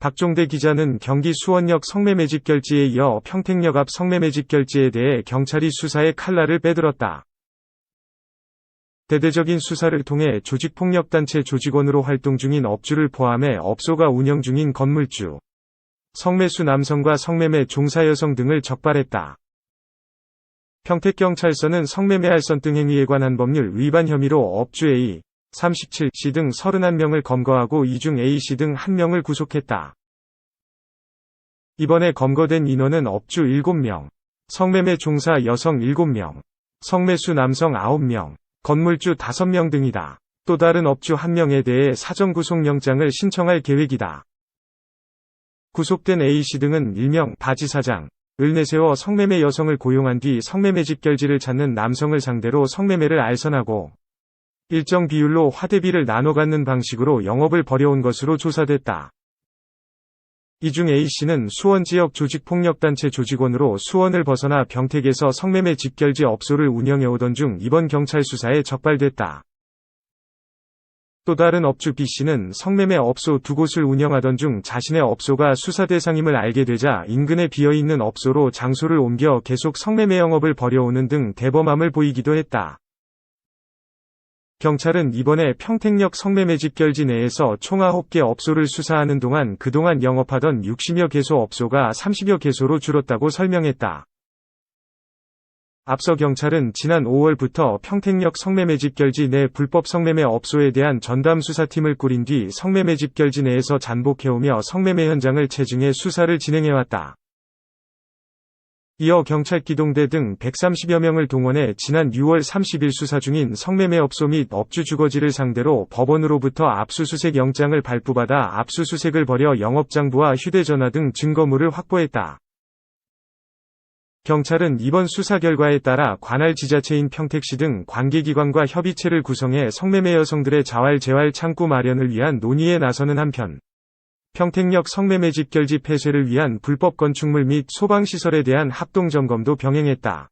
박종대 기자는 경기 수원역 성매매집 결지에 이어 평택역 앞 성매매집 결지에 대해 경찰이 수사에 칼날을 빼들었다. 대대적인 수사를 통해 조직폭력단체 조직원으로 활동 중인 업주를 포함해 업소가 운영 중인 건물주, 성매수 남성과 성매매 종사 여성 등을 적발했다. 평택경찰서는 성매매할선 행위에 관한 법률 위반 혐의로 업주 A, 37씨 등 31명을 검거하고 이 중 A씨 등 1명을 구속했다. 이번에 검거된 인원은 업주 7명, 성매매 종사 여성 7명, 성매수 남성 9명, 건물주 5명 등이다. 또 다른 업주 1명에 대해 사전구속영장을 신청할 계획이다. 구속된 A씨 등은 일명 바지사장을 내세워 성매매 여성을 고용한 뒤 성매매집 결지를 찾는 남성을 상대로 성매매를 알선하고 일정 비율로 화대비를 나눠 갖는 방식으로 영업을 벌여온 것으로 조사됐다. 이 중 A씨는 수원 지역 조직폭력단체 조직원으로 수원을 벗어나 병택에서 성매매 집결지 업소를 운영해오던 중 이번 경찰 수사에 적발됐다. 또 다른 업주 B씨는 성매매 업소 2곳을 운영하던 중 자신의 업소가 수사 대상임을 알게 되자 인근에 비어있는 업소로 장소를 옮겨 계속 성매매 영업을 벌여오는 등 대범함을 보이기도 했다. 경찰은 이번에 평택역 성매매집 결지 내에서 총 9개 업소를 수사하는 동안 그동안 영업하던 60여 개소 업소가 30여 개소로 줄었다고 설명했다. 앞서 경찰은 지난 5월부터 평택역 성매매집 결지 내 불법 성매매 업소에 대한 전담 수사팀을 꾸린 뒤 성매매집 결지 내에서 잠복해오며 성매매 현장을 체증해 수사를 진행해왔다. 이어 경찰 기동대 등 130여 명을 동원해 지난 6월 30일 수사 중인 성매매 업소 및 업주 주거지를 상대로 법원으로부터 압수수색 영장을 발부받아 압수수색을 벌여 영업장부와 휴대전화 등 증거물을 확보했다. 경찰은 이번 수사 결과에 따라 관할 지자체인 평택시 등 관계기관과 협의체를 구성해 성매매 여성들의 자활 재활 창구 마련을 위한 논의에 나서는 한편 평택역 성매매집 결지 폐쇄를 위한 불법 건축물 및 소방시설에 대한 합동점검도 병행했다.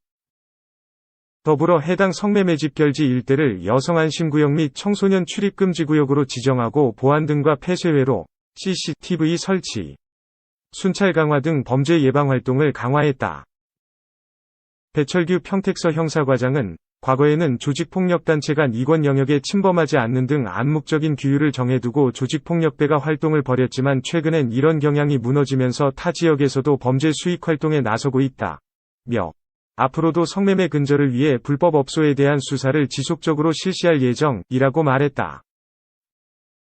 더불어 해당 성매매집 결지 일대를 여성 안심구역 및 청소년 출입금지구역으로 지정하고 보안 등과 폐쇄회로, CCTV 설치, 순찰 강화 등 범죄 예방 활동을 강화했다. 배철규 평택서 형사과장은 과거에는 조직폭력단체 간 이권 영역에 침범하지 않는 등 암묵적인 규율을 정해두고 조직폭력배가 활동을 벌였지만 최근엔 이런 경향이 무너지면서 타 지역에서도 범죄 수익 활동에 나서고 있다며 앞으로도 성매매 근절을 위해 불법 업소에 대한 수사를 지속적으로 실시할 예정이라고 말했다.